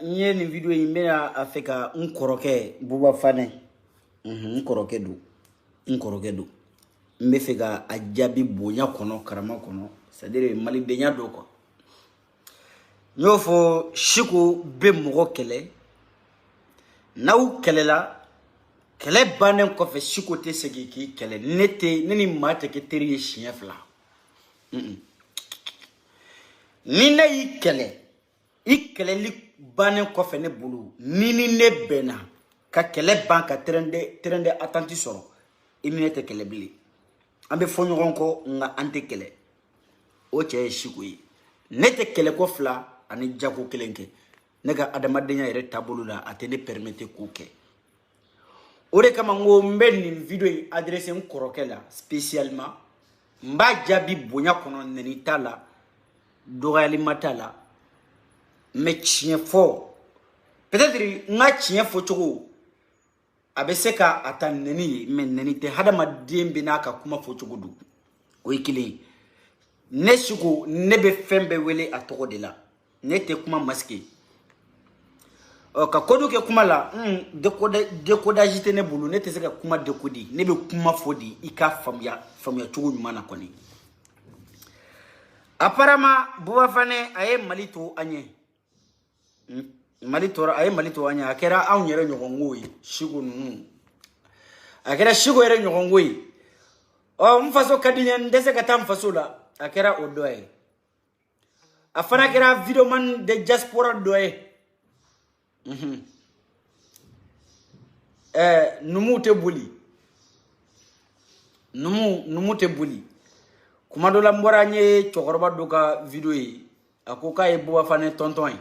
Nye ni video imena afeka nkoroke buba fane. Nkoroke do. Mbe feka ajabi bonya kono karama kono. C'est-à-dire mali benya do ko. Nyofo shiku be mogo kele. Naou kele la. Kele banen ko fe shiku te segi ki kele. Nete nini mate ke teri chien fla. Nina yi kele. I kele li banen ko fe ne bulu. Nini ne bena. Ka kele ban ka trende attention soro. Imine te kele bili. Ambe fonyoron ko nga ante kele. O che shiku yi. Nete kele ko fla ani jago kelenke. Nega adamadenya yere tabulu la atene permete kuke. Ore kama ngo mbeni video yi adresse nkoroke la spécialement mba jabi bonya kono nenita la dogali matala me chien fo peut-être nga chien fo chogo abeseka atan neni men nenite hadama dembe naka kuma fo chogo du o ikili neshugo nebe fembe wele atoko de la nete kuma maske ka kodu ke kuma la décodage tene bulu nete seka kuma décodi nebe kuma fodi ika famya chogo nyumana koni apparemment buwa fane aye malito anye malito anye akera aw nyere nyogongoyi shigo nu akera shigo yere nyogongoyi o mfaso kadinya ndese kata mfaso la akera odoye afana kera video man de diaspora doye numu te buli kuma do la mbora nye chokoroba doka video yi akoka e buwa fane tonton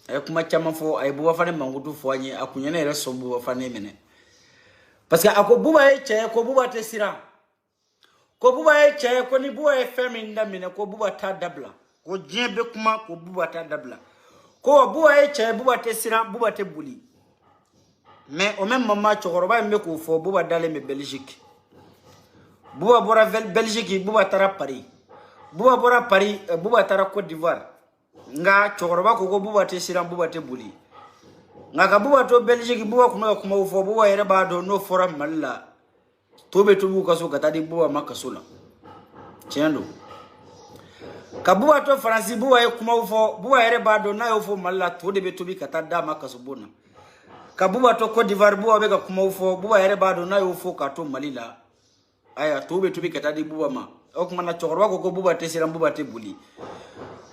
ay kuma chama fo ay buwa fane mangutu fo anye akunya na reso buwa fane mene parce que ako buwa e che ko buwa te sira ko buwa e che ko ni buwa e femi ndamine ko buwa ta dabla ko jebe kuma ko buwa ta dabla ko buwa e che buwa te sira buwa te buli mais au même moment chokoroba mbe ko fo buwa dale me Belgique buwa bora Belgique buwa tara Paris buwa bora Paris buwa tara Côte d'Ivoire nga chokoroba ko buwa te sira buwa te buli nga ka buwa to Belgique buwa kuma ufo buwa yere ba do no fora malla tobe tubu kaso katadi buwa makasula chendo ka buwa to France buwa ye kuma ufo buwa yere ba do na ufo malla tobe be tubi katada makasubuna ka buwa to Côte d'Ivoire buwa be ka kuma ufo buwa yere ba do na ufo ka to malila aya tobe tubi katadi buwa ma o kuma na chokoroba ko buwa te sira buwa te buli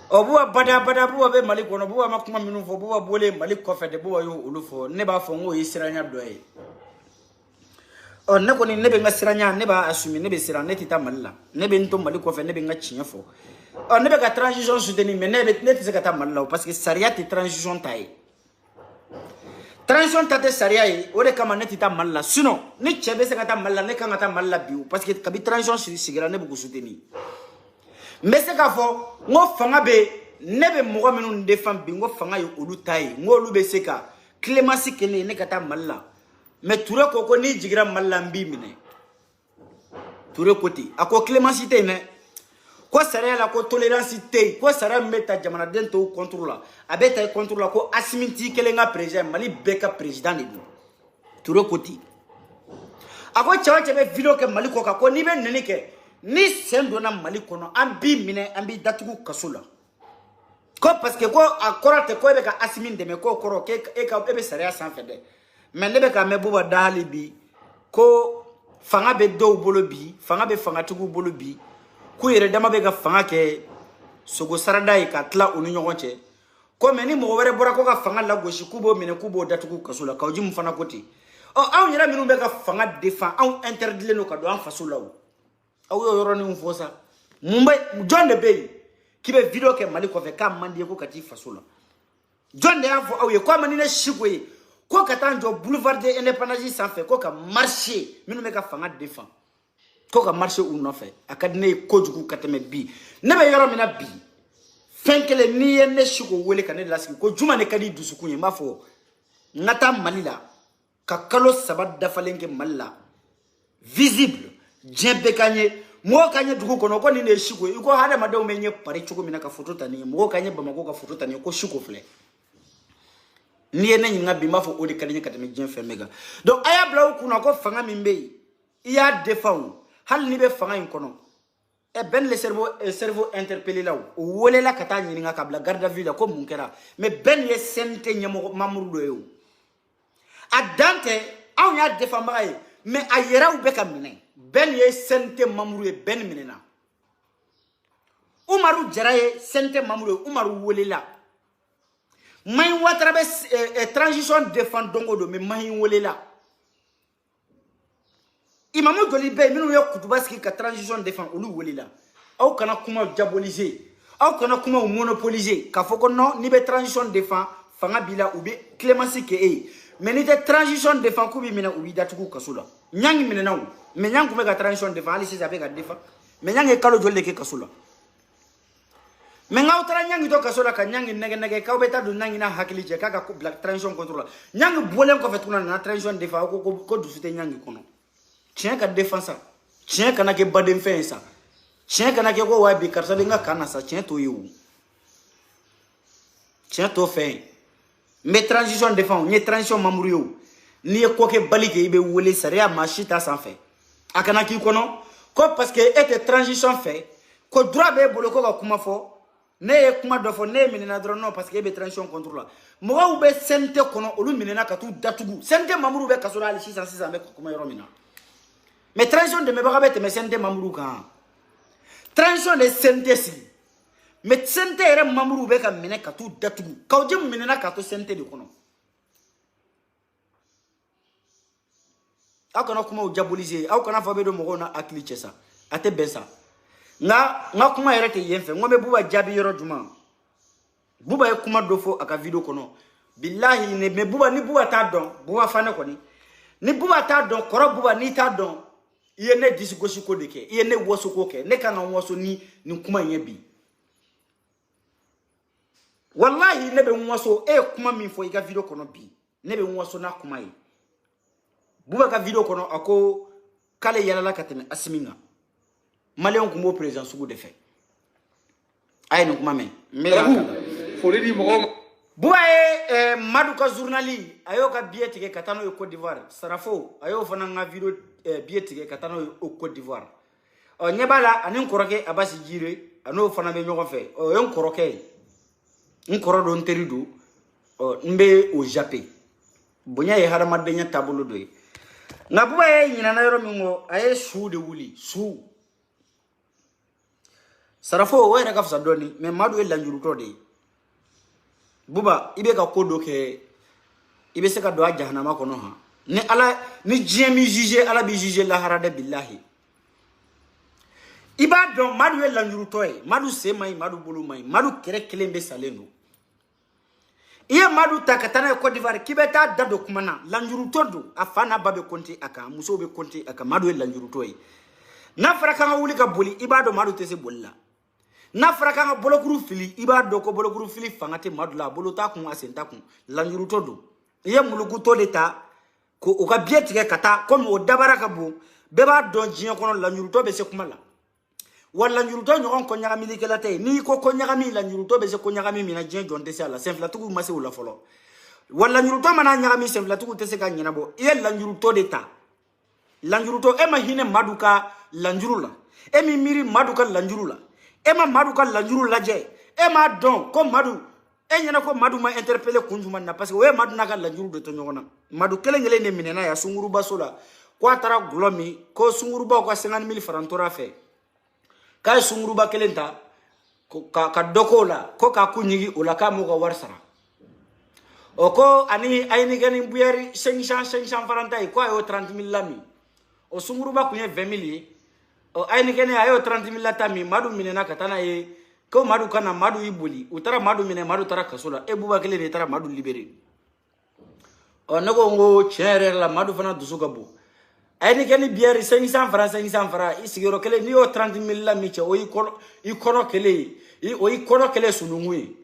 o buwa bada buwa be mali kono buwa makuma minu fo buwa bole mali kofete buwa yo ulufo ne ba fo ngo yisiranya doye o ne koni ne be ngasiranya ne ba asumi ne be sira ne tita malila ne be nto mali kofe ne be ngachinya fo o ne be ka transition soutenir mais ne tise ka ta malila parce que saria te transition taille transition tate saria yi o de kama ne tita malila sinon ni chebe se ka ta malila ne kan ka ta malila biu parce que kabi transition sigira ne be ko soutenir mais c'est ka fo ngo fanga be ne be mogo minu defend bi ngo fanga yo olu taille ngo olu be se ka clémence kene ne ka ta malila mais touré koko ni jigira malambi mine touré koti ako clémence te ne ko sare la ko tolérance te ko sare meta jamana den to contrôle abeta e contrôle ko asiminti kelenga président mali beka président de do touré koti ako chawa chebe video ke mali ko ka ko ni be nene ke ni sendo na mali kono ambi mine ambi datugu kasula ko parce que ko akora te ko be ka asimin de me ko koro ke e ka be sare sans fede mais ne be ka me buba dali bi ko fanga be do bolo bi fanga be fanga tugu bolo bi ku yere dama be ga fanga ke sogo sarada yi ka tla onu nyogonche ko meni mo were bora ko ga fanga la goshi kubo mine kubo datugu kasula ka oji mfana koti o aw nyira minu be ga fanga défend aw interdit no ka do an fasula wo aw yo yoro ni mfosa mumbai jonde be kibe video ke mali ko fe kam mandi ko kati fasula jonde afo aw ye ko mani na shigwe ko katanjo boulevard de indépendance sans fait ko ka marché minu me ka fanga défend ko ka marché ou no fait akadine ko jugu kateme bi ne be yoro mina bi fenkele ni ene shiko wele kan laski ko juma ne kadi dusukunye mafo ngata malila ka kalo sabat dafalenke malla visible jembe kanye mo kanye dugu kono ko ni ne shiko iko hada madaw menye pare chuko mina ka photo tani mo kanye bamako ka photo tani ko shiko fle ni ene nyinga bimba fo odi kalinya katame jien femega donc aya bla ku na ko fanga mimbe iya défend hal ni be fanga in kono e ben le cerveau interpellé là o wole la kata nyinga kabla garde à vue la ko munkera mais ben ye sente nyamo mamuru do yo adante aw ya défend baay mais ayera ou be kamine ben ye sente mamuru e ben minena Umaru Jaraye sente mamuru Umaru wole la may watrabe transition défend dongo do mais may wole la Imamu Jolibe minu yo kutubaski ka transition défend olu wole la aw kana kuma diaboliser aw kana kuma monopoliser ka foko non ni be transition défend fanga bila ou be clémency ke mais ni te transition défend ku bi mina ou bi datuku kasula nyangi minena mais nyangu me ka transition défend ali si zabe ka défend mais nyangi kalo jolle ke kasula mais ngaw tara nyangi to kasola ka nyangi nege ka beta du nyangi na hakili je kaka ko black transition contrôle nyangi bolen ko fetuna na transition défend ko du sute nyangi kono tien ka défense tien kana ke badem fe ça tien kana ke ko wa bi karsa benga kana sa tien to yu tien to fe mais transition défend ni transition mamuriyo ni ko ke balike ibe wole saria machita sans fait akana ki kono ko parce que était transition fait ko droit be bolo ko kuma fo ne kuma do fo ne minena dro non parce que be transition contrôle mo wa be sente kono olu minena ka tu datugu sente mamuru be kasola ali 600 be kuma yoro mina mais transition de me ba be te me sente mamuru kan transition de sente si mais sente era mamuru be ka mine ka tu datugu ka oje minena ka to sente de kono akona kuma o diaboliser akona fa be do mo gona akli chesa ate besa nga kuma yerete yenfe ngome buba jabi yoro juma buba e kuma dofo aka video kono billahi ne me buba ni buba ta don buba fane ko ni buba ta don koro buba ni ta don iye ne disigosi ko deke iye ne woso ko ke ne kana woso ni kuma yebi wallahi ne be woso e kuma mi fo ika video kono bi ne be woso na kuma yi buba ka video kono ako kale yalala katene asiminga Maléon kumbo président sugu de fait ay no kuma men folidi mo buaye maduka journali ayo ka bietike katano e Côte d'Ivoire sarafo ayo fana nga video bietike katano e Côte d'Ivoire o nyebala anin koroke abasi jire ano fana be nyogo fe o yon koroke nkoro don teridu mbe o Japé bonya e harama de nya tabulu do nga buaye nyina na yoro mingo aye shu de wuli shu sarafo wera ka fsa doni mais madu el lanjuru to de buba ibe ka kodo ke ibe se ka do jahannama kono ha ni ala ni jemi juger ala bi juger la harade billahi iba do madu el lanjuru to e madu se mai madu bulu mai madu kere kelembe saleno iye madu takatana Côte d'Ivoire kibeta dado kumana lanjuru to do afana babe konti aka muso be konti aka madu el lanjuru to e na faraka wuli ka boli iba do madu tese bolla na fraka nga bolokuru fili iba doko bolokuru fili fangate madula bolota kun asenta kun lanjuru todo ye muluku to leta ko o ka bietike kata comme o dabara ka bo beba don jien kono lanjuru to be se kuma la wala lanjuru to nyon ko nyaga mi likela tay ni ko nyaga mi lanjuru to be se ko nyaga mi mina jien jonte se ala simple tugu mase wala folo wala lanjuru to mana nyaga mi simple tugu tese ka nyina bo ye lanjuru to leta lanjuru to e ma hine maduka lanjuru la e mi miri maduka lanjuru la Ema madu ka lanjuru laje ema don ko madu enyana ko madu ma interpeller kunjuma na parce que we madu na ka lanjuru de to nyona madu kele ngele ne minena ya sunguru basola ko atara glomi ko sunguru ba ko 50,000 francs tora fe ka sunguru ba kelenta ko ka dokola ko ka kunyigi ola ka mo ko warsara o ko ani ayni gani buyari 500 francs ko ayo 30,000 lami o sunguru ba kunye 20,000 ayni kene ayo 30,000 latami madu minena katana ye ko madu kana madu ibuli utara madu mine madu tara kasola e buba kele ne tara madu libéré o nego ngo chere la madu fana dusuga bo ayni kene bière 500 francs isigero kele ni o 30,000 la miche o ikono kele sunungui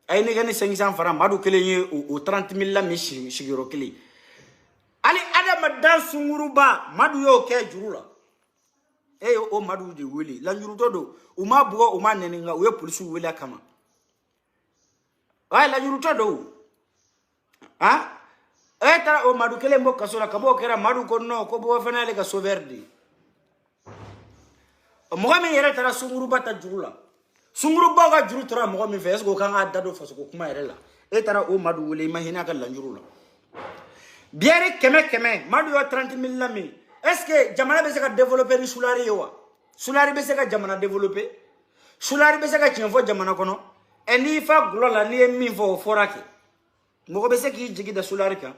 ayni kene 500 francs madu kele ye o 30,000 la miche sigero kele ali adama dan sunguruba madu yo ke jurula o madu de wele lanjuru todo uma bugo uma neninga we police wele kama ay lanjuru todo ah eta o madu kele mbo kasola kabo kera madu ko no ko bo fana le ka soverdi mo ga me yere tara sunguru bata jurula sunguru ba ga juru tara mo ga me fes ko kan adda do faso ko kuma yere la etara o madu wole mahina ka lanjurula biere keme madu yo 30,000 lami est-ce que jamana be se ka développer ni sulari yo sulari be se ka jamana développer sulari be se ka tienfo jamana kono eni fa glola ni mi fo forake mo ko be se ki jigi da sulari ka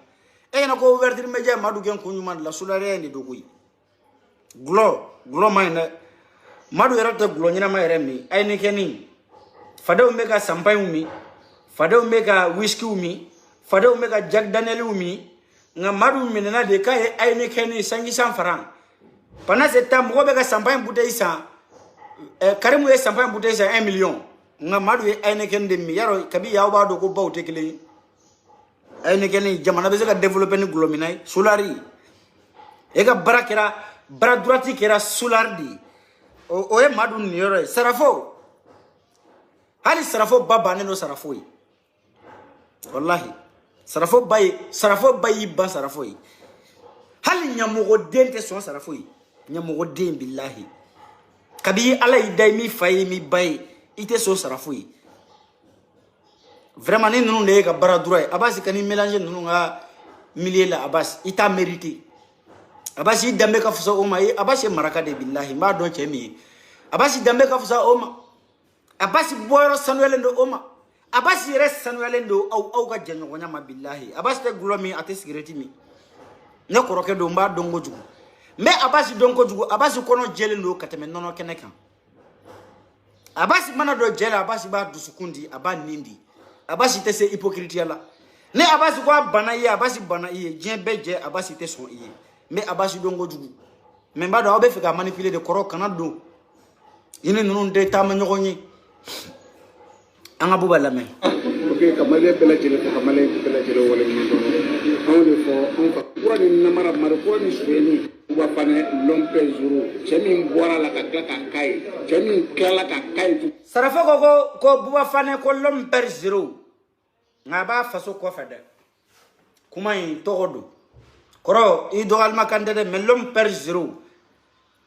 e na ko ouverture media madu gen ko nyuma la sulari ni dogoyi glo mayna madu yarata glo nyina ma yeremi ay ni keni fadaw mega sampay umi fadaw mega whisky umi fadaw mega Jack Daniel umi nga madu minena de kay ay ni keni 500 francs pendant ce temps mo bega sampay bouteille sa karimu e sampay bouteille sa 1 million nga madu ay ni keni de mi yaro kabi yaw ba do ko bawte kele ay ni keni jamana be se ka développer ni glominay solari e ga barakera bara durati kera solardi o e madu ni yoro sarafo hali sarafo baba ne no sarafo yi wallahi sarafo bayi ban sarafo yi hali nyamugo dente son sarafo yi nyamugo den billahi kabi ala idai mi fayi mi bayi ite so sarafo yi vraiment ni nunu ne ka bara durai abasi kani mélanger nunu nga milieu la abasi ita mérité abasi dambe ka fusa oma yi abasi maraka de billahi ma don chemi abasi dambe ka fusa oma abasi boyro sanuelendo oma abasi res sanuelendo au ka janyo nyama billahi abasi te glomi ate security mi ne koroke do mba dongo jugu me abasi dongo jugu abasi kono jelendo kateme nono kenekan abasi mana do jela abasi ba dusukundi aba nindi abasi te se hypocrite la ne abasi ko bana yi abasi bana yi jen beje abasi te son yi me abasi dongo jugu me mba do obe fika manipuler de koro kanado yini nunu de tama nyogoni anga buba la me ok kamale bela jele ko kamale bela jele wala ni do on le fo on fa ko ni namara mar ko ni sueni wa fane lompe zuru chemi mbora la ka kai chemi kala ka kai sarafo ko buba fane ko lompe zuru ngaba faso ko fada kuma yi togodo koro i do alma kandede me lompe zuru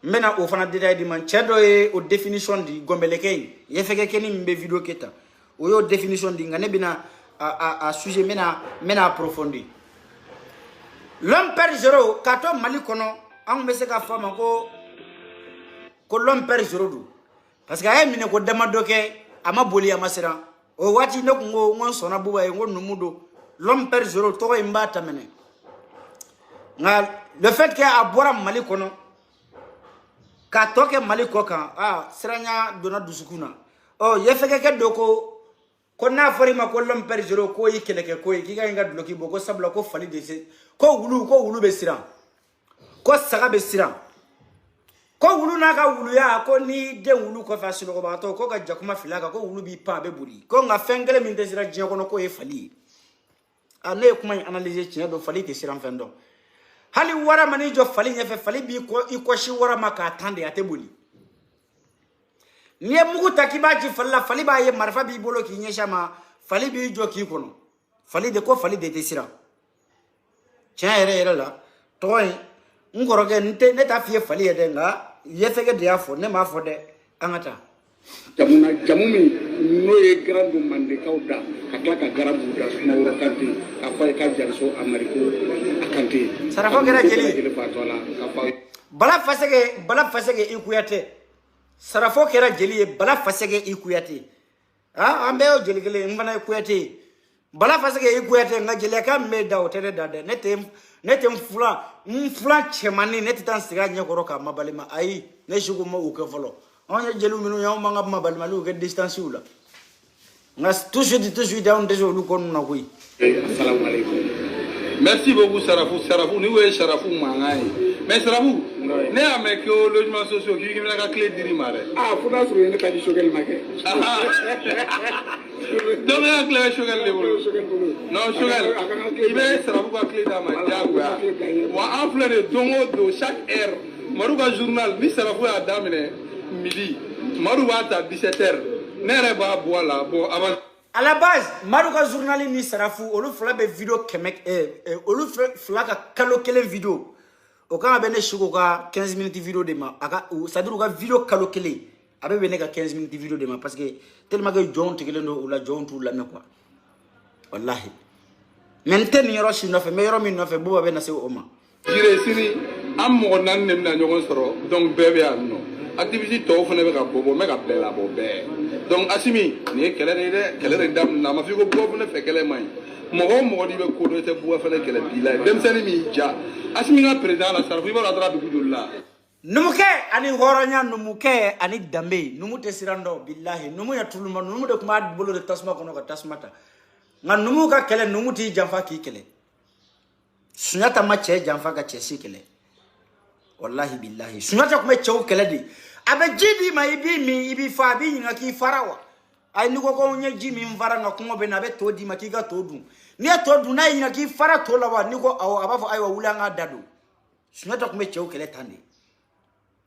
mena o fana deda di man chedo e o definition di gombeleke ye feke keni mbe video keta o yo definition di ngane bina a sujet mena approfondi l'homme perd zéro kato mali kono an be se ka fama ko l'homme perd zéro du parce que ay mine ko damadoke ama boli ama sera o wati ne ko ngon sona buba e ngon numudo l'homme perd zéro to e mbata mene ngal le fait que abora mali kono ka toke mali koka siranya dona dusukuna o yefeke ke doko ko na fori ma ko lom per zero ko yikeleke ko yi ga nga bloki boko sabla ko fali de se ko wulu be siran ko saga be siran ko wulu na ka wulu ya ko ni de wulu ko fa silo ko ba to ko ga jakuma filaka ko wulu bi pa be buri ko nga fengele min de sira jien ko no ko e fali ane kuma analyser tiens do fali te siran fendo hali wara mani jo fali nyefe fali bi ko iko shi wara maka tande ate boli ni mugu takiba ji falla fali ba ye marfa bi bolo ki nyesha ma fali bi jo ki kono fali de ko fali de te sira tiens ere la toy ngoro ge nte ne ta fie fali ye de nga ye fege de afo ne ma fo de angata jamumi no ye grande mande kauda akla ka garabu da suma woro kanti afa ka jarso ameriko akanti sarafo gera jeli bala fasege ikuyate sarafo kera jeli bala fasege ikuyate ambe o jeli gele ngana ikuyate bala fasege ikuyate nga jeli ka me da hotel dade netem fula chemani netitan siga nyakoro ka mabalima ai ne shugo mo uke folo on jelu minu yaw manga mabalima lu ke distance ula ngas tout de suite down dejo lu kon na koy assalamu alaykum. Merci beaucoup Sarafou ni we Sarafou mangai mais Sarafou ne ame ko logement social ki ngi la clé diri mare funa suru ne ka di shogel make do me clé shogel le bolo non shogel ibe Sarafou ka clé da ma jagwa wa enflere dongo do chaque heure maruga journal ni Sarafou a damine midi maruga ta 17h nere ba boala bon avant À la base, Marouka journaliste ni Sarafou, on lui fait des vidéos kemek, on lui fait la calokele vidéo. Au cas où on choka 15 minutes vidéo de ma, ça dit que vidéo calokele, avec venir 15 minutes vidéo de ma, parce que tellement que John Tigelo ou la John tout la quoi. Wallahi. Maintenant il y aura chine fait, mais il y aura mine fait, boua ben assez au oma. Jire sini, am mo nan nem na nyogon soro, donc bébé anno. Activité to fone be ka bobo me ka bela bobé. Donc asimi ni kele dam na ma fi ko bobo ne fe kele mai. Mo di be ko do te boua fele kele bila. Dem seni mi ja. Asimi nga président la sarfu ba la du la. Numuke ani horonya numuke ani dambe numute sirando billahi numu ya tuluma numu de kuma bolo de tasma kono ka tasmata nga numu ka kele numuti jamfa ki kele sunyata ma che jamfa ka che si kele wallahi billahi sunyata kuma che o kele di abe jidi ma ibi fa bi nga ki farawa ay ni ko nya jimi mvara nga kuma be na be to di ma ki ga to du ni to du na nga ki fara to lawa ni ko awo abafo aywa wula nga dadu sunyata kuma che o kele tande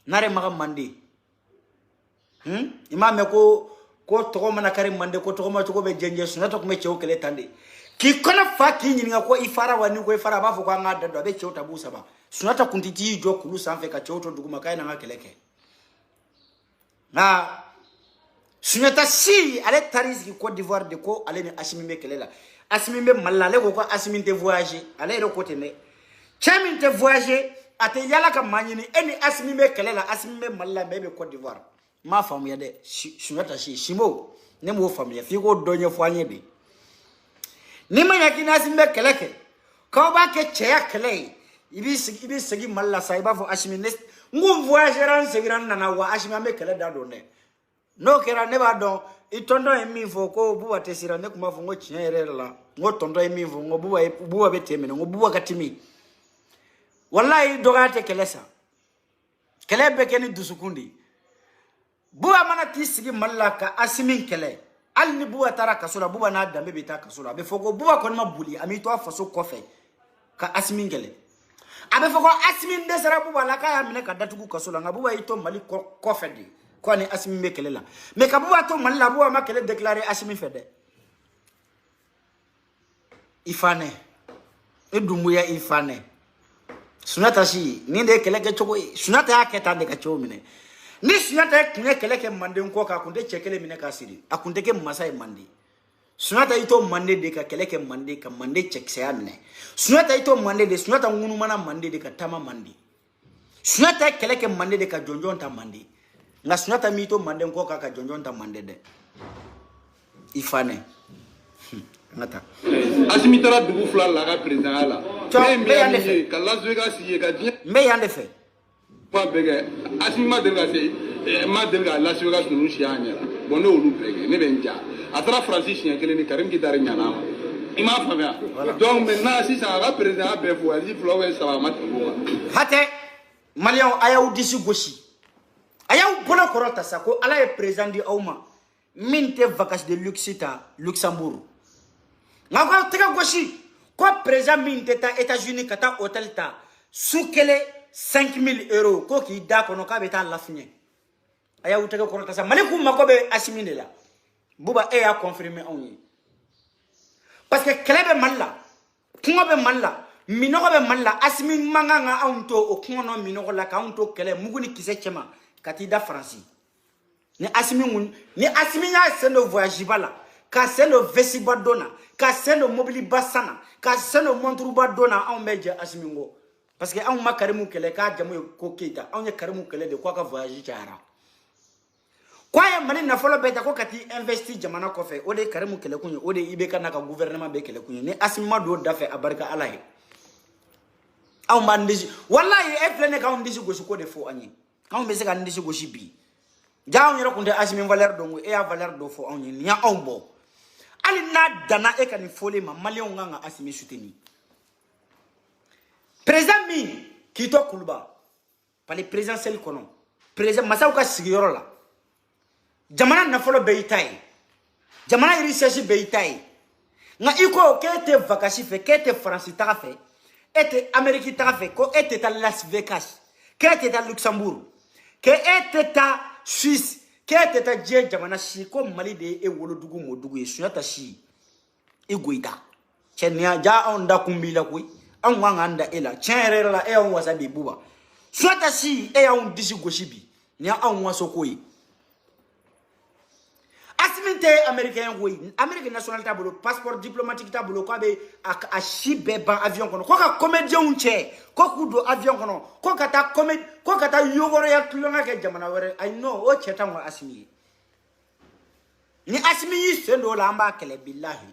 nare maga mandi imame ko togo mana kare mande ko togo ma togo be jenje suna to kuma chew kele tande ki kona fa ki nyinga ko ifara wani ko ifara ba fo ko nga dado be chew tabu saba suna ta kuntiti jo kulu sanfe ka chew to duguma kai na keleke na suna ta si ale taris ki Côte d'Ivoire de ko ale ni asimi be kelela asimi be malale ko asimi te voyager ale ro côté ne chami te voyager ate yala ka manyini eni asimi be kelela asimi be malla be Côte d'Ivoire ma famille de sunata shi shimo ne mo famille fi ko donye foanye de ni manya kina asimi be keleke ka ba ke cheya kele ibi segi malla saiba fo asimi ne ngum voyageran segiran nana wa asimi be kele da do ne no kera ne ba do itondo emi fo ko buwa tesira ne kuma fo ngo chinyere la ngo tondo emi fo ngo buwa be temene ngo buwa katimi wallahi dogate kelesa kelebe keni dusukundi buwa mana tisigi mallaka asimin kele alni buwa tara kasura buwa na dambe bita kasura be fogo buwa kon mabuli ami to faso kofe ka asimin kele abe fogo asimin desara buwa la ka ya mine ka datugu kasura nga buwa ito mali kofe di ko ni asimin be kele la me ka buwa to malla buwa ma kele déclarer asimin fede ifane edumuya ifane sunata si ni de keleke choko sunata ya keta de ka chowo mine ni sunata kunye keleke mande nko ka kunde chekele mine ka siri akunde ke masai mande sunata ito mande de ka keleke mande ka mande chekse ya mine sunata ito mande de sunata ngunu mana mande de ka tama mande sunata keleke mande de ka jonjon ta mande nga sunata mi ito mande nko ka jonjon ta mande de ifane ngata asimi tara dugu fula la ka président la ka Las Vegas ye ka diɲɛ me yande fe ma bege asimi ma delga se ma delga Las Vegas nu si anya bon no lu bege ne ben ja atara Francis siɲɛ kelen ni Karim Kitare ɲana ma ima faamuya donc maintenant sisan ka président bɛɛ fo ali fula we saba ma tugu hate malion ayaw disi gosi ayaw bono korota sa ko ala e président di awma minte vacances de luxe ta Luxembourg ngako tega gosi ko président minte ta États-Unis kata hôtel ta soukele 5000 euros ko ki da kono ka beta lafine ayaw tega korota sa malikum makobe asimine la buba e a confirmer onyi parce que kelebe malla kungo be malla minogo be malla asimi manganga aunto o kungo minogo la ka aunto kele muguni kise chema kati da franci ni asimi ya sendo voyage bala ka sendo vesi badona ka sendo mobili basana ka sendo montru badona on meje asimi ngo parce que on makarimu kele ka jamu ko keita on ye karimu kele de kwa ka voyage jara kwa ya mali na folo beta ko kati investi jamana ko fe o de karimu kele kunye o de ibe kana ka gouvernement be kele kunye ni asima do dafe abarka alahi aw mandisi wallahi e plene ka on disi go ko de fo anyi on be se ka ndisi go bi jaw nyero kunde asimi valeur do e a valeur do fo anyi nya on bo ali na dana e kan fole ma malion nganga asimi soutenu président mi kito kulba pale présidentiel kono président masauka sigiyoro la jamana na folo beitai jamana recherche beitai nga iko kete vacances fe kete France ta fe ete Amérique ta fe ko ete ta Las Vegas kete ta Luxembourg ke ete ta Suisse kete ta je jamana si ko mali de e wolodugu modugu e sunyata si e goida chenya ja on da kumbila koi an wanganda ela chenre la e on wasabi buba sunyata si e ya on disi goshibi ni an waso koi asiminte américain koi américain national tablo passeport diplomatique tablo ko be a shibe ban avion kono ko ka comédien unche ko kudo avion kono ko kata comédie ko kata yogoro ya tulonga ke jamana wore I know o cheta ngo asimi ni asimi yi sendo la amba kele billahi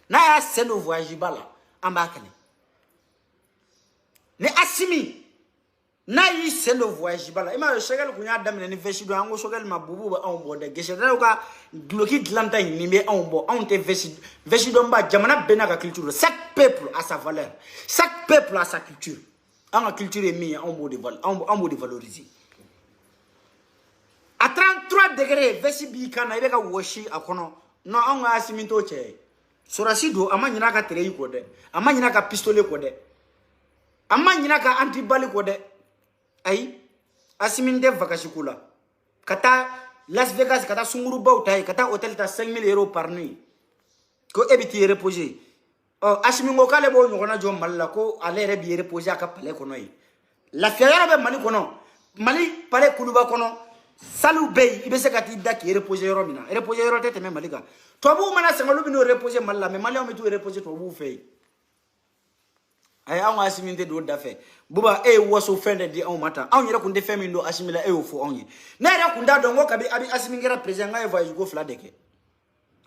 na ya sendo voyage bala amba kele ni asimi na yi sendo voyage bala ima shegel kunya damne ni vesido ango shogel mabubu ba on bode gesheda ka gloki glanta ni me on bo on te vesido mba jamana benaka culture chaque peuple a sa valeur chaque peuple a sa culture en culture est mis en mode de valoriser à 33 degrés vesi bi kana ibe ka woshi akono no on asiminto che sorasido amanyina ka tere ko de amanyina ka pistolet ko de amanyina ka antibali ko de ay asiminde vakashikula kata Las Vegas kata sunguru bautai kata hotel ta 5 000 € par nuit ko ebiti reposer asimingo kale bo nyona jo malla ko ale rebi reposer aka pale kono yi la fiara be mali kono mali pale kuluba kono salu bey ibe se kati daki reposer romina reposer ro tete me malika to bu mana sangalu bino reposer malla me mali o metu reposer to bu fey ay an asiminte do dafe buba e woso fende di on mata an yere kunde femi ndo asimila e ofo onye na yere kunda do ngoka bi abi asimingera president nga eva yugo fladeke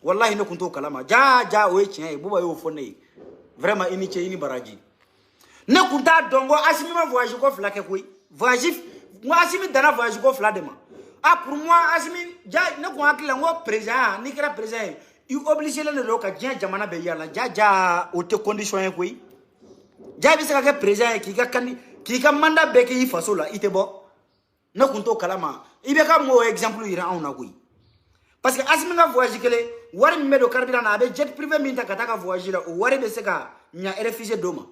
wallahi no kunto kalama ja o echi buba e ofo ne vraiment iniche ini baraji ne kunta dongo asimima voyage ko flake koi voyage moi asimi dana voyage ko fladema ah pour moi asimi ja ne ko akila ngo president ni kera president you obligé le ro ka jamana be yala ja o te condition koi jabi se ka president ki ka manda beke yi fasola itebo na kunto kalama ibe ka mo exemple ira on na koi parce que asimi nga voyage kele wari medo carburant na abe jet privé minta kataka voyage la o wari be se ka nya refugee doma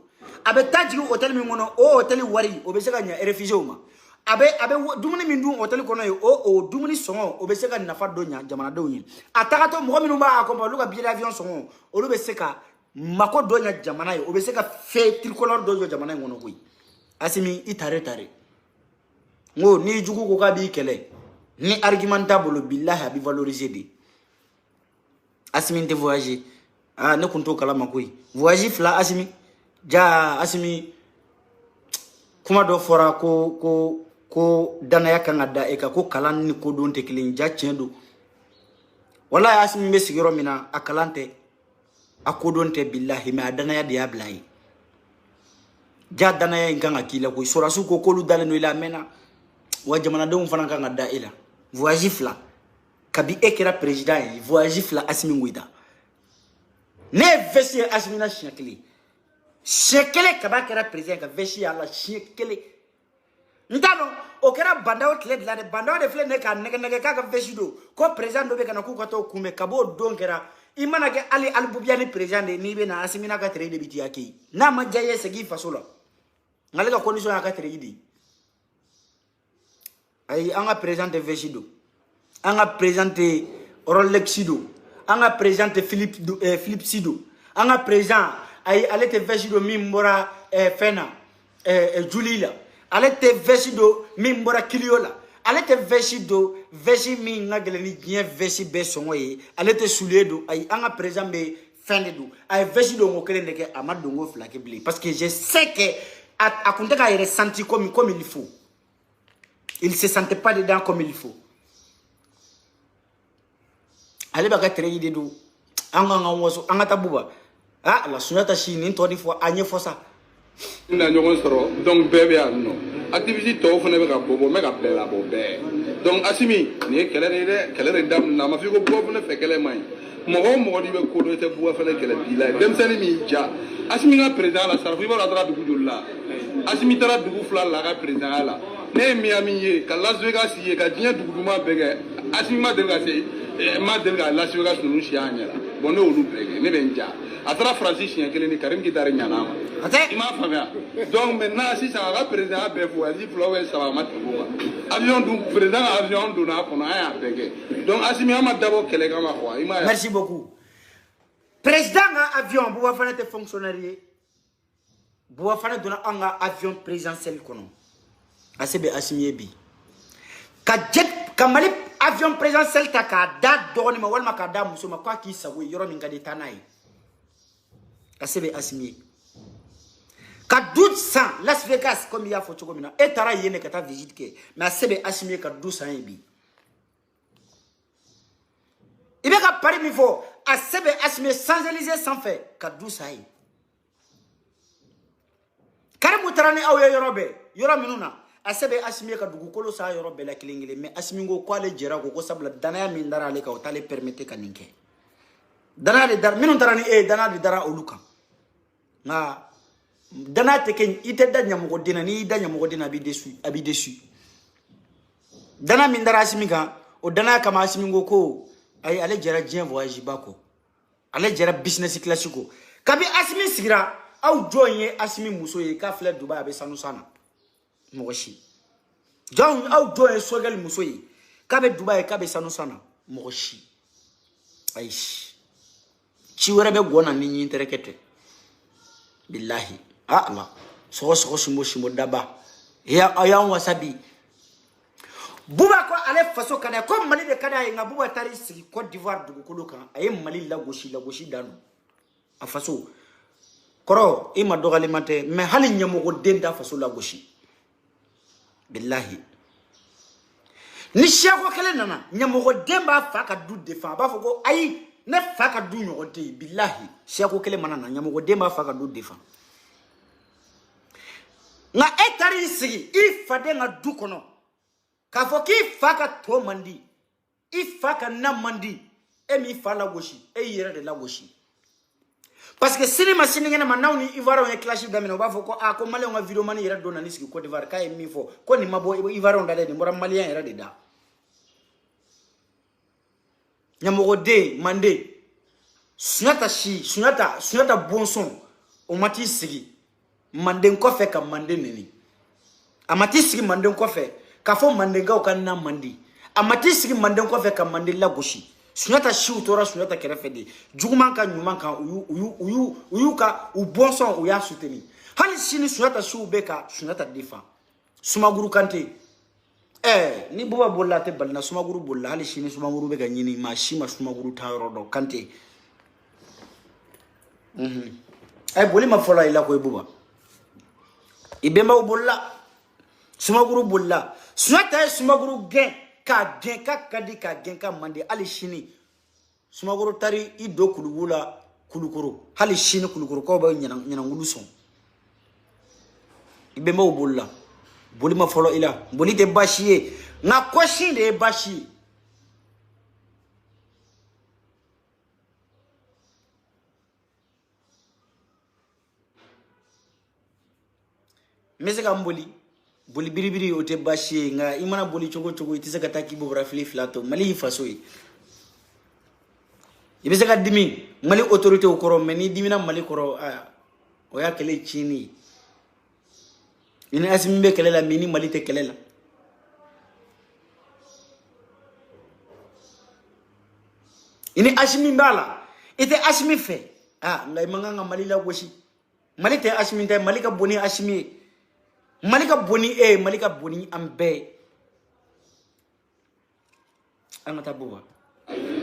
abe taji hotel mi ngono o hotel wari o be se ka nya refugee oma abe dumuni min dun hotel kono yo o dumuni songo o be se ka nafa do nya jamana do yin ataka to mo minu ba akomba luka billet d'avion songo o lu be se ka mako do nya jamana yo o be se ka fe tricolore do jamana ngono koi asimi itare tare ngo ni jugu ko ka bi kele ni argumentable billahi abi valoriser de asimi de voyager ne kunto kala makoi voyager fla asimi ja asimi kuma do fora ko dana yakanga da e ka ko kalan ni ko don te kilin ja chendo wallahi asimi be sigiro mina akalante akodonte billahi ma dana ya dia blai ja dana ya nganga kila ko sorasu ko kolu daleno ila mena wa jamana do mfana kanga da ila voyage fla kabi ekera president voyage fla asimi ngwida ne vesi asimi na shekele kabakera president ka vesi ala shekele ndano okera bandao tled la de bandao de fle ne ka nege ka vesi do ko president do be kana ku ko to kume kabo donkera imana ke ali albubiani president ni be na asimina ka tere de biti yake na majaye segi fasola ngale ka condition ya ka tere idi ay anga president Vesido anga president Rolexido anga president Philippe Sido anga president ay alete Vesido mimbora fena Julila alete Vesido mimbora Kiliola alete Vesido vesi mi ngagele ni bien vesi be songoye alete suledo ay anga president be fendedo ay Vesido ngokele ndeke amadongo flake bli parce que je sais que a konteka il ressenti comme il faut. Il se sentait pas dedans comme il faut. Allez baga trei de do anga ngoso anga tabuba ah la sunata chine to di fo anye fosa na nyogon soro donc bébé no activité to fo ne ka bobo me ka bela bobé donc asimi ni kele dam na ma fi ko bobo ne fe kele mai mo di be ko do te buwa fele kele bila dem sani mi ja asimi nga président la sarfu ba dara dugu jolla asimi tara dugu fla la ka président la ne Miami ye ka Las Vegas ye ka dinya dugu duma bege asimi ma de ga se ma de ga Las Vegas no shi anyela bon ne olu bege ne be nja Atra Francis Nyakeleni Karim Kitari Nyanama. Ima famia. Donc maintenant si ça va président a befu ali flower ça va mettre avion du président avion du na pour na pege. Donc Asimi ama d'abord kele kama kwa. Merci beaucoup. Président a avion bu wafana te fonctionnaire. Bu wafana dona anga avion présidentiel kono. Asebe Asimi bi. Ka jet kamali avion présidentiel ta ka da doni ma walma ka da musoma kwa ki sawe yoro minga de tanai. Asebe Asimi. Ka 1200 Las Vegas comme il y a photo comme et tara yene ka ta visite ke mais Asebe Asimi ka 1200 bi. Il ka pari mi fo Asebe Asimi sans Élysée sans fait ka 1200. Karimu tarani awe yorobe yoro minuna Asebe Asimi ka dugukolo sa yorobe la kilingile mais Asimi ngo ko ale jera ko sabla danaya min dara ale ka o tale permettre ka ninke dana le dar minun tarani dana le dara oluka na dana teken ite da nyamugo dina ni da nyamugo dina abi desu dana min dara Asimi ka o dana kama Asimi ngo ko ay ale jera bien voyage bako ale jera business classique kabi Asimi sigira aw joye Asimi muso ye ka fle Dubai abe sanu sana mogoshi jon aw joye sogal muso ye ka be Dubai ka be sanu sana mogoshi aish ci wara be gona ni nyi terekete billahi Allah so shimo daba ya ayan wasabi buba ko ale faso kana ko mali de kana nga buba tari sigi Côte d'Ivoire dugu kolo kan ay mali la goshi danu a faso koro ima dogali mate me hali nyamugo denda faso la goshi billahi ni shako kele nana nyamugo demba fa ka du defa ba foko ayi ne fa ka du nyogo de billahi shako kele manana nyamugo demba fa ka du defa nga etari sigi ifade nga du kono ka foki fa ka to mandi ifa ka na mandi emi fa la goshi yere de la goshi parce que cinéma siningena manawni Ivoire on clash damina ba foko ko male on video mani yere do na nisiki Côte d'Ivoire kay mi fo ko ni mabo Ivoire on dale ni mora malien yere de da nyamogo de mande sunyata bonson o mati sigi mande ko fe ka mande nini amati sigi mande ko fe ka fo mande ga o kan na mandi amati sigi mande ko fe ka mande la goshi sunyata shiu tora sunyata kerefede juguman ka nyuman ka uyu ka u bonson u ya soutenir hali sini sunyata shiu beka sunyata defa sumaguru kante ni buba bolla te balna sumaguru bolla hali sini sumaguru beka nyini ma shima sumaguru tayro do kante boli ma fola ila ko buba ibemba bolla sumaguru bolla sunyata sumaguru gen ka kadi ka gen ka mande ali shini sumagoro tari I do kulugula kulukuru hali shini kulukuru ko ba nyana nguluson ibe ma bolla boli ma folo ila boli de bashiye na koshi de bashi mesega mboli boli biribiri o te bashi nga imana boli chogo itise kata kibo rafli flato mali faso yi ibise ka dimi mali autorité o koro meni dimina mali koro o ya kele chini ini Asimi be kele la mini mali te kele la ini Asimi mbala ite Asimi fe ngai manganga mali la goshi mali te Asimi te mali ka boni Asimi malika boni ambe amata buba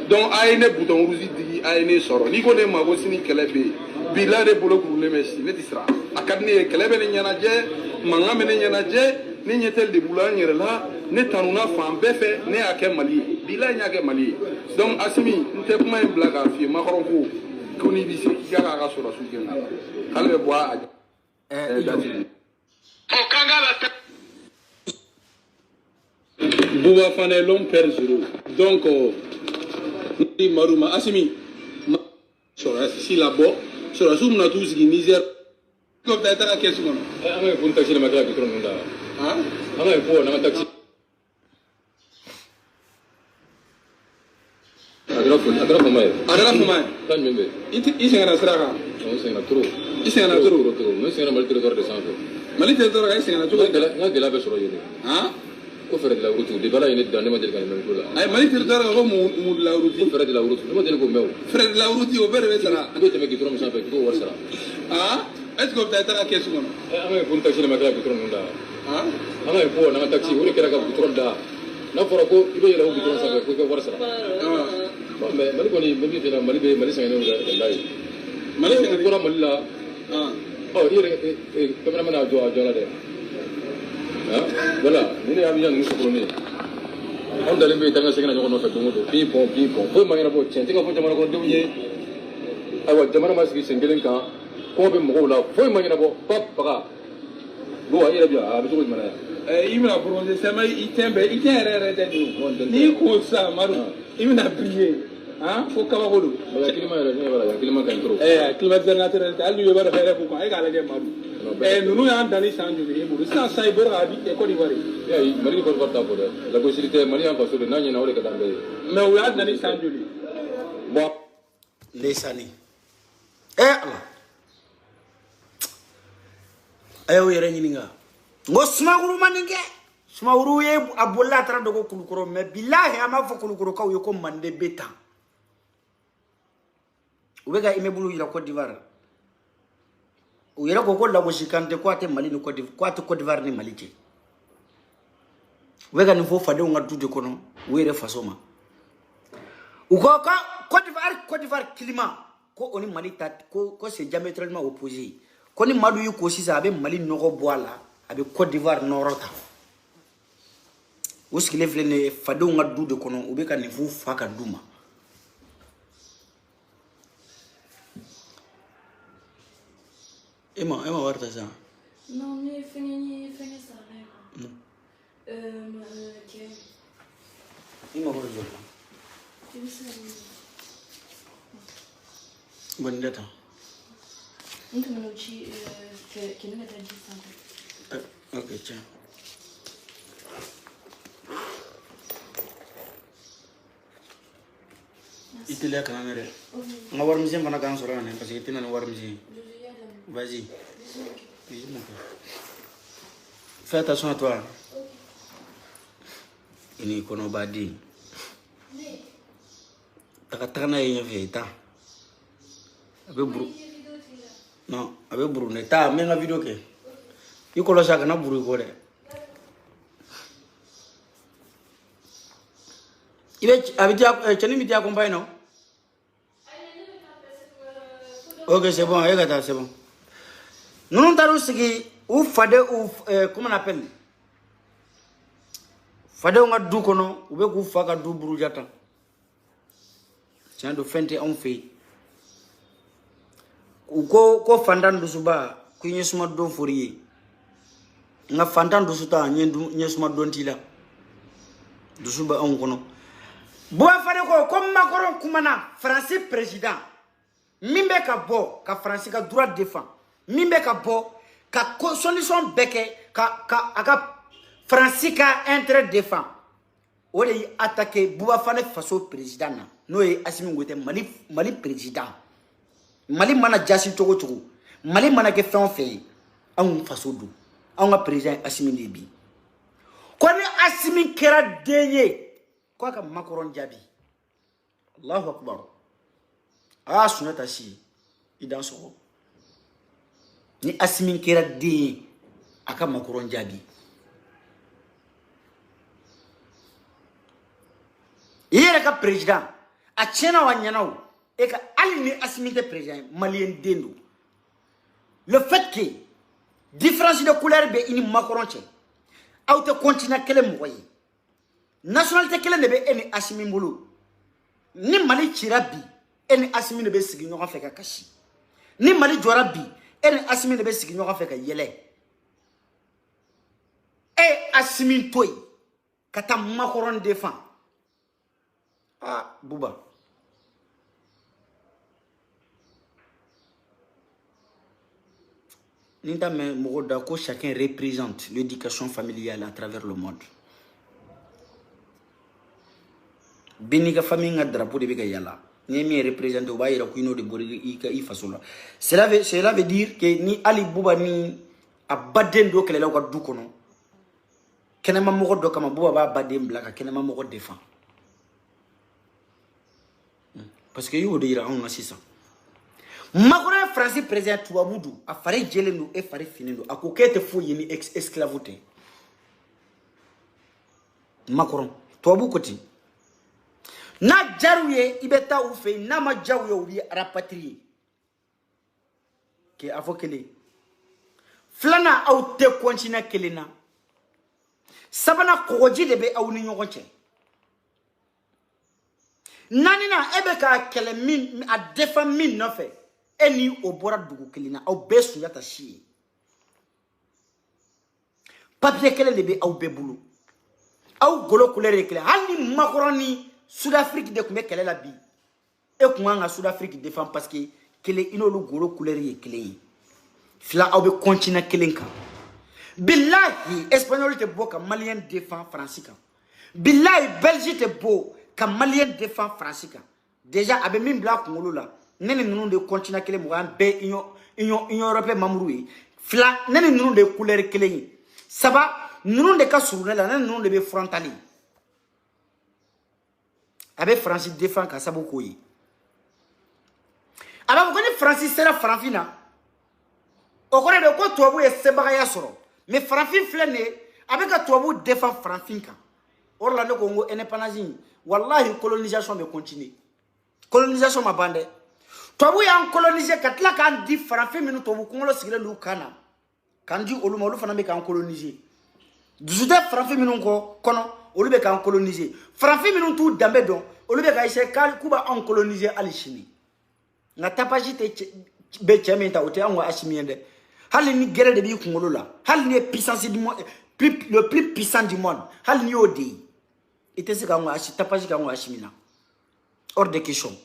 donc ayne bouton rouge digi ayne soro ni ko ne mago sini kelebe bilade bolo kurule mesi ne tisra akadni kelebe ne nyana je mangame ne nyana je ni nyetel de bulan nyere la ne tanuna fambe fe ne ake mali bila nyake mali donc Asimi nte kuma en blaga fi ma xoronko ko ni bisi ki ga soro su genga kalbe boa Bouba Fane l'homme perd zéro. Donc, Marouma Asimi, si là-bas, sur la somme, on a tous qui misère. Comme tu as été à la question. On a un taxi de ma classe qui tourne là. Hein? On a un taxi. Adara Fomay. Tan membe. Isi ngana siraka. On sait trop. Isi ngana trop. Non c'est un mal territoire de santé. Mali territoire isi ngana trop. Nga gela be soro yele. Hein? Ko fere de la route de bala ine dande ma del kan men ko la. Ay Mali territoire ko mu la route. Ko fere de la route. Ma del ko mew. Frère de la route o bere betara. Ko te me ki trom santé ko war sara. Ah? Est-ce que tu as été à la caisse ou non? Ama pour taxi na makala ki trom nda. Hein? Ama ko na taxi woni kera ka trom da. Na fora ko ibe yela ko trom santé ko war sara. Bon mais Mali ko ni me bi na Mali be Mali sangene nda dai. Mali sangene ko na Mali la. Oh ire cameraman a jo la de. Voilà, ni ya bijan ni sokro ni. On dalen be tanga segena jogo no fa dungo do pi pom. Ko mangena bo chen tinga fo jamana ko dewye. Awa jamana ma sigi sengelen kan ko be mo la fo mangena bo papa. Bo ire biya a bi to mana. Imina bronze sama itembe itere de ni ko sa maru imina prier. Hein? Faut kaba ko do. Ba kilima ere ni bala kilima kan tro. Climatiseur naturel ta alu yeba fere ko ay kala ge maru. Nunu ya dani sanju ni buru sa sai bor ga bi ko di bari. Ya Mali ko porta ko de. La possibilité Mali en façon de nanya na wole ka dambe. Mais o ya dani sanju ni. Bon, lesani. Allah. Ayo yere nyininga. Ngo smaguru maninge. Smaguru ye abolla tra dogo kulukuro me billahi ama fo kulukuro ka yo ko mande beta. Ubega imebulu ila Côte d'Ivoire. Uyera ko la moshikante ko ate Mali ni Côte d'Ivoire, ko ate Côte d'Ivoire ni Mali je. Ubega ni fo fade nga dude kono, were fasoma. Uko ka Côte d'Ivoire climat ko oni Mali tat ko c'est diamétralement opposé. Ko ni madu yu ko sisa abe Mali noko boala, abe Côte d'Ivoire norota. Uskile vlene fade nga dude kono, ubega ni fo faka duma. Emma warta ça. Non, mais fini ça là. Emma warta. Tu sais. Bonne date. On te met aussi que nous mettons 10 centimes. Ok, tiens. Itu lihat kan mere. Ngawar mesin mana kan sorangan parce que itu nan war mesin. Vas-y. Fais attention à toi. Ini kono badi. Takatana yang veta. Abe buru. Non, abe buru ne ta me nga video ke. Iko lo saka na buru ko de. Ibe abitia chani mitia kompai no. Ok, c'est bon, regarde, c'est bon. Nous avons dit ou fade ou comment on appelle? Fade on a du kono, ou be ku faka du burujata. Tiens de fente on fait. Ou ko fandan du suba, ku nyesuma don foriye. Nga fandan du suta nyesuma don tila. Du suba on kono. Bo fade ko comme Macron kumana, français président. Mimbe ka bo ka France ka droit défend. Mimbe ka bo ka solution beke ka aka France ka intérêt défend. O de attaquer Bouba Fane faso président na. No e Assimi Goïta Mali président. Mali mana jasi togo togo. Mali mana ke fɛn fɛn an faso do. An ka président Assimi de bi. Ko ni Assimi kɛra den ye ko ka Macron jaabi. Allahu akbar. Ah, sunata si idan so ni Assimi kera de aka Macron jabi yere ka président a tiena wa nyanaw e ka ali ni Assimi te président malien dendo le fait que différence de couleur be ini Macron che auto continent kele moye nationalité kele ne be eni Assimi mbulu ni Mali chirabi eni Assimi ne be sigi ɲɔgɔn fɛ ka kasi ni Mali jɔra bi eni Assimi ne be sigi ɲɔgɔn fɛ ka yɛlɛ Assimi to yen ka taa Macron défend Bouba ni ta mɛ mɔgɔ da ko chacun représente l'éducation familiale à travers le monde Benika famille nga drapeau de beka yala. Ni mi représente au baïra kuino de bori i fasola. Cela veut dire que ni Ali Bouba ni a baden do kele la ko du kono. Kenema moko do kama Bouba ba baden blaka kenema moko défend. Parce que yo de ira on 600. Makora Français président Touaboudou a faré jelendo e faré finendo a ko kete fo yini esclavauté. Macron Touabou koti na jarouye ibeta ou fe na ma jaouye ou bi rapatrier ke avokele flana au te kontina kelena sabana kogoji de be au ni nyogonche nanina ebe ka kele min a defa min no fe eni obora dugu kelena au besu yata shi papier kele de be au bebulu au golo couleur éclair hali macaroni Sud-Afrique de kumbe kele la bi e kuma Sud-Afrique défend parce que kele inolu golo couleur éclair fila au be continent kelenka billahi espagnol te bo ka malien défend francica billahi belgique te bo ka malien défend francica déjà abe min bla kungolo la nene nunu de continent kele mo an be union européenne mamrou fila nene nunu de couleur kelen saba nous de cas sur la nous de frontalier avec Francis défend ka saboko yi aba ko ni Francis sera Franfina o ko de ko tobu e sebaka ya soro mais Franfin flene avec ka tobu défend Franfinka or la no Congo indépendance wallahi colonisation be continuer colonisation ma bande tobu ya coloniser katla kan di Franfin minu tobu ko lo sigire lu kana kan di olumolu fana be kan coloniser Duzute Franfin minun ko kono olu be kan coloniser Franfin minun tu dambe don olu be ka ise kal kuba en coloniser ali chini na tapaji te be chementa ote anwa asimiende hali ni guerre de bi kungolo la hali ni puissance du monde le plus puissant du monde hali ni odi ite se ka anwa ashi tapaji ka anwa ashimina hors de question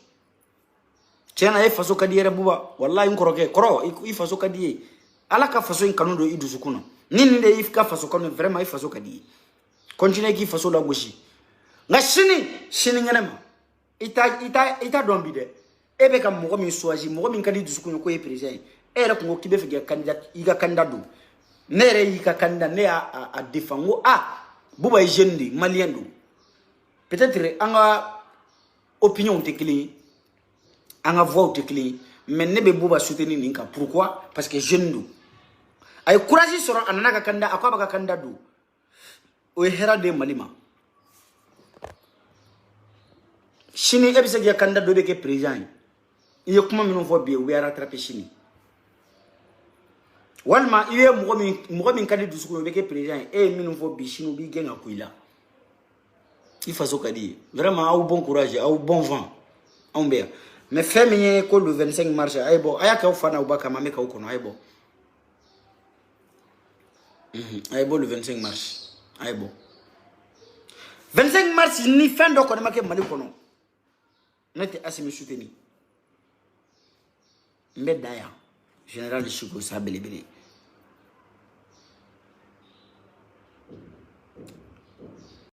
tiena e faso kadiere buba wallahi nkoroke koro i faso kadie ala ka faso in kanundo idusukuna nini de ifka faso comme vraiment ifaso kadi continuer ki faso la gauche nga shini nganama ita dombi de ebe ka mogo min soaji mogo min kadi dusuku ko e president e ra ko kibe fege candidat iga candidat do nere iga candidat ne a défengo buba jeune malien do peut-être anga opinion te clé anga voix te clé mais ne be buba soutenir ninka pourquoi parce que jeune do ay courage soro anana ka kanda akwa baka kanda do o hera de malima shini ebise ya kanda do be ke président iye kuma minu fo bi we rattraper shini walma iye mogo min kadi dusuko be ke président minu fo bi shinu bi genga kuila il faut kadi vraiment au bon courage au bon vent on be mais fait ko le 25 mars ay bo ayaka o fana ubaka mame ka ukono ay bo Aïbo le 25 mars. Aïbo. 25 mars, ni fin de quoi de Mali kono. N'était assez me soutenir. Mais d'ailleurs, général de Chico, ça belé belé.